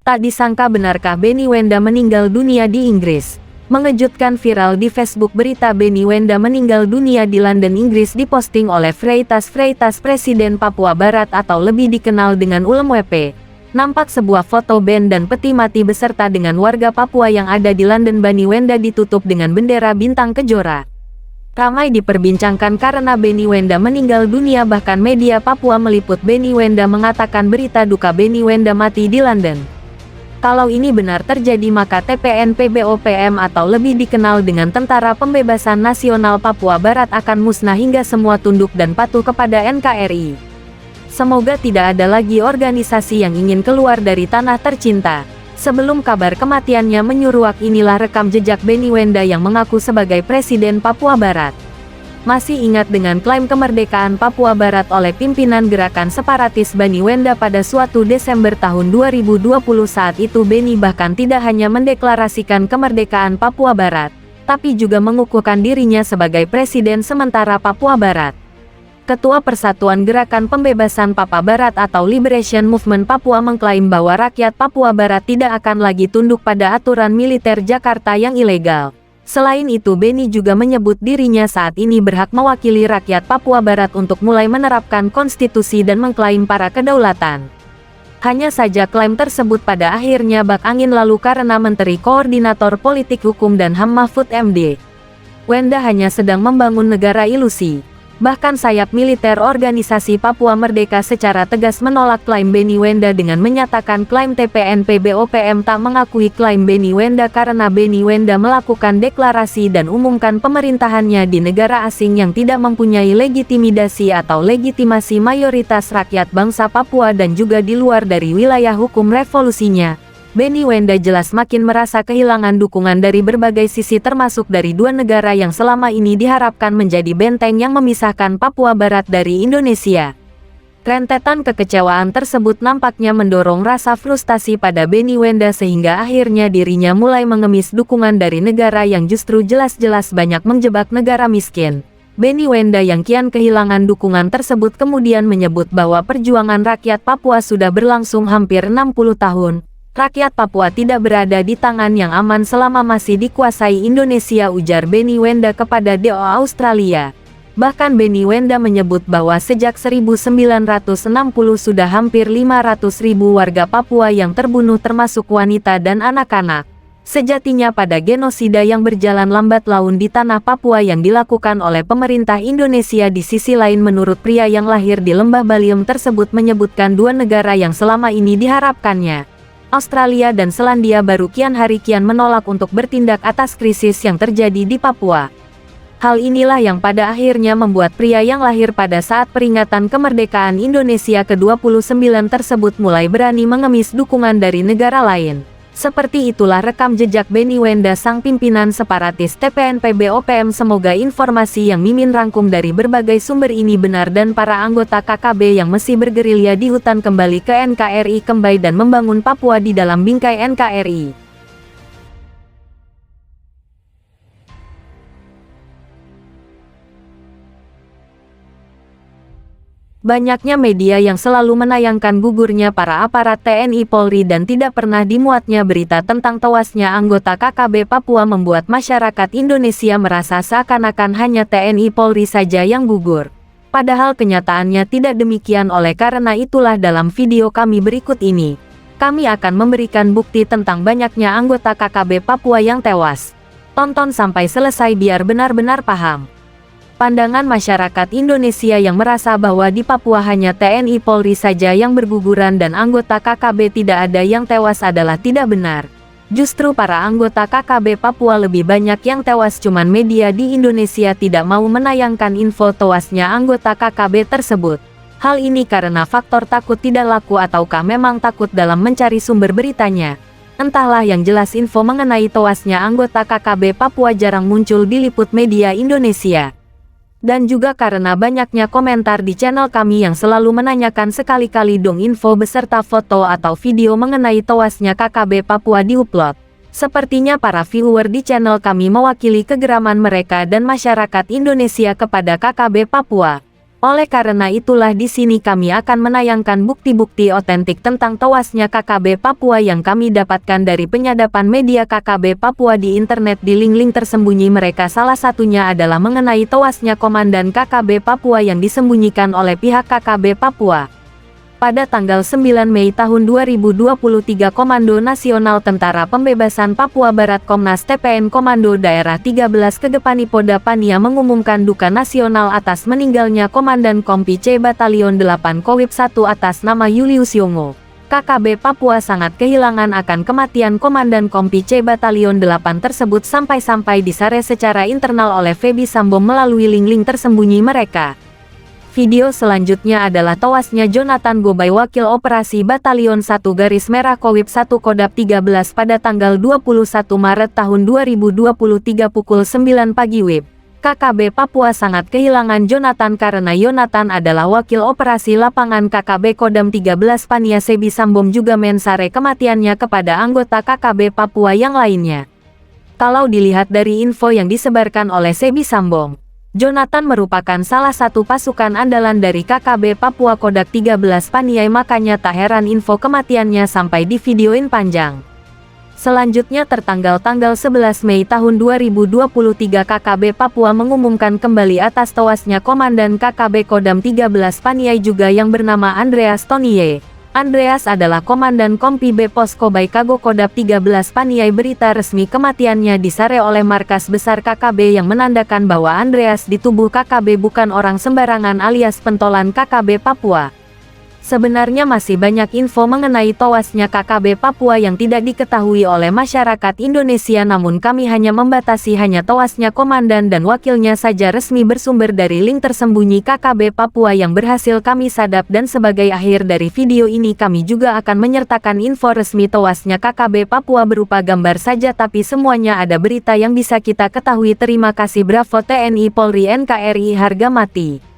Tak disangka benarkah Benny Wenda meninggal dunia di Inggris? Mengejutkan, viral di Facebook berita Benny Wenda meninggal dunia di London, Inggris diposting oleh Freitas Presiden Papua Barat atau lebih dikenal dengan Ulem WP. Nampak sebuah foto band dan peti mati beserta dengan warga Papua yang ada di London. Benny Wenda ditutup dengan bendera bintang kejora. Ramai diperbincangkan karena Benny Wenda meninggal dunia, bahkan media Papua meliput Benny Wenda mengatakan berita duka Benny Wenda mati di London. Kalau ini benar terjadi, maka TPNPBOPM atau lebih dikenal dengan Tentara Pembebasan Nasional Papua Barat akan musnah hingga semua tunduk dan patuh kepada NKRI. Semoga tidak ada lagi organisasi yang ingin keluar dari tanah tercinta. Sebelum kabar kematiannya menyuruak, inilah rekam jejak Benny Wenda yang mengaku sebagai Presiden Papua Barat. Masih ingat dengan klaim kemerdekaan Papua Barat oleh pimpinan gerakan separatis Benny Wenda pada suatu Desember tahun 2020? Saat itu Benny bahkan tidak hanya mendeklarasikan kemerdekaan Papua Barat, tapi juga mengukuhkan dirinya sebagai Presiden sementara Papua Barat. Ketua Persatuan Gerakan Pembebasan Papua Barat atau Liberation Movement Papua mengklaim bahwa rakyat Papua Barat tidak akan lagi tunduk pada aturan militer Jakarta yang ilegal. Selain itu, Benny juga menyebut dirinya saat ini berhak mewakili rakyat Papua Barat untuk mulai menerapkan konstitusi dan mengklaim para kedaulatan. Hanya saja klaim tersebut pada akhirnya bak angin lalu karena Menteri Koordinator Politik Hukum dan HAM Mahfud MD. Wenda hanya sedang membangun negara ilusi. Bahkan sayap militer organisasi Papua Merdeka secara tegas menolak klaim Benny Wenda dengan menyatakan klaim TPNPBOPM tak mengakui klaim Benny Wenda karena Benny Wenda melakukan deklarasi dan umumkan pemerintahannya di negara asing yang tidak mempunyai legitimasi atau legitimasi mayoritas rakyat bangsa Papua dan juga di luar dari wilayah hukum revolusinya. Benny Wenda jelas makin merasa kehilangan dukungan dari berbagai sisi, termasuk dari dua negara yang selama ini diharapkan menjadi benteng yang memisahkan Papua Barat dari Indonesia. Rentetan kekecewaan tersebut nampaknya mendorong rasa frustasi pada Benny Wenda sehingga akhirnya dirinya mulai mengemis dukungan dari negara yang justru jelas-jelas banyak menjebak negara miskin. Benny Wenda yang kian kehilangan dukungan tersebut kemudian menyebut bahwa perjuangan rakyat Papua sudah berlangsung hampir 60 tahun. Rakyat Papua tidak berada di tangan yang aman selama masih dikuasai Indonesia, ujar Benny Wenda kepada DO Australia. Bahkan Benny Wenda menyebut bahwa sejak 1960 sudah hampir 500.000 warga Papua yang terbunuh termasuk wanita dan anak-anak. Sejatinya pada genosida yang berjalan lambat laun di tanah Papua yang dilakukan oleh pemerintah Indonesia di sisi lain, menurut pria yang lahir di Lembah Baliem tersebut menyebutkan dua negara yang selama ini diharapkannya, Australia dan Selandia Baru, kian hari kian menolak untuk bertindak atas krisis yang terjadi di Papua. Hal inilah yang pada akhirnya membuat pria yang lahir pada saat peringatan kemerdekaan Indonesia ke-29 tersebut mulai berani mengemis dukungan dari negara lain. Seperti itulah rekam jejak Benny Wenda, sang pimpinan separatis TPNPBOPM. Semoga informasi yang Mimin rangkum dari berbagai sumber ini benar dan para anggota KKB yang masih bergerilya di hutan kembali ke NKRI kembali dan membangun Papua di dalam bingkai NKRI. Banyaknya media yang selalu menayangkan gugurnya para aparat TNI Polri dan tidak pernah dimuatnya berita tentang tewasnya anggota KKB Papua membuat masyarakat Indonesia merasa seakan-akan hanya TNI Polri saja yang gugur. Padahal kenyataannya tidak demikian. Oleh karena itulah dalam video kami berikut ini, kami akan memberikan bukti tentang banyaknya anggota KKB Papua yang tewas. Tonton sampai selesai biar benar-benar paham. Pandangan masyarakat Indonesia yang merasa bahwa di Papua hanya TNI Polri saja yang berguguran dan anggota KKB tidak ada yang tewas adalah tidak benar. Justru para anggota KKB Papua lebih banyak yang tewas, cuman media di Indonesia tidak mau menayangkan info tewasnya anggota KKB tersebut. Hal ini karena faktor takut tidak laku ataukah memang takut dalam mencari sumber beritanya. Entahlah, yang jelas info mengenai tewasnya anggota KKB Papua jarang muncul diliput media Indonesia. Dan juga karena banyaknya komentar di channel kami yang selalu menanyakan sekali-kali dong info beserta foto atau video mengenai tewasnya KKB Papua diupload. Sepertinya para viewer di channel kami mewakili kegeraman mereka dan masyarakat Indonesia kepada KKB Papua. Oleh karena itulah di sini kami akan menayangkan bukti-bukti otentik tentang tewasnya KKB Papua yang kami dapatkan dari penyadapan media KKB Papua di internet di link-link tersembunyi mereka. Salah satunya adalah mengenai tewasnya Komandan KKB Papua yang disembunyikan oleh pihak KKB Papua. Pada tanggal 9 Mei tahun 2023 Komando Nasional Tentara Pembebasan Papua Barat Komnas TPN Komando Daerah 13 Kedepani-Polda Pania mengumumkan duka nasional atas meninggalnya Komandan Kompi C Batalion 8 Kowib 1 atas nama Julius Yongo. KKB Papua sangat kehilangan akan kematian Komandan Kompi C Batalion 8 tersebut sampai-sampai disare secara internal oleh Feby Sambo melalui link-link tersembunyi mereka. Video selanjutnya adalah tewasnya Jonathan Gobay Wakil Operasi Batalion 1 Garis Merah Kowib 1 Kodap 13 pada tanggal 21 Maret tahun 2023 pukul 9 pagi WIB. KKB Papua sangat kehilangan Jonathan karena Jonathan adalah Wakil Operasi Lapangan KKB Kodam 13 Pania. Feby Sambom juga mensare kematiannya kepada anggota KKB Papua yang lainnya. Kalau dilihat dari info yang disebarkan oleh Feby Sambom, Jonathan merupakan salah satu pasukan andalan dari KKB Papua Kodak 13 Paniai, makanya tak heran info kematiannya sampai divideoin panjang. Selanjutnya tanggal 11 Mei tahun 2023 KKB Papua mengumumkan kembali atas tewasnya Komandan KKB Kodam 13 Paniai juga yang bernama Andreas Tonie. Andreas adalah Komandan Kompi B Posko Baikago Kodap 13 Paniai. Berita resmi kematiannya disare oleh Markas Besar KKB yang menandakan bahwa Andreas di tubuh KKB bukan orang sembarangan alias pentolan KKB Papua. Sebenarnya masih banyak info mengenai tewasnya KKB Papua yang tidak diketahui oleh masyarakat Indonesia, namun kami hanya membatasi hanya tewasnya komandan dan wakilnya saja resmi bersumber dari link tersembunyi KKB Papua yang berhasil kami sadap. Dan sebagai akhir dari video ini kami juga akan menyertakan info resmi tewasnya KKB Papua berupa gambar saja, tapi semuanya ada berita yang bisa kita ketahui. Terima kasih. Bravo TNI Polri NKRI harga mati.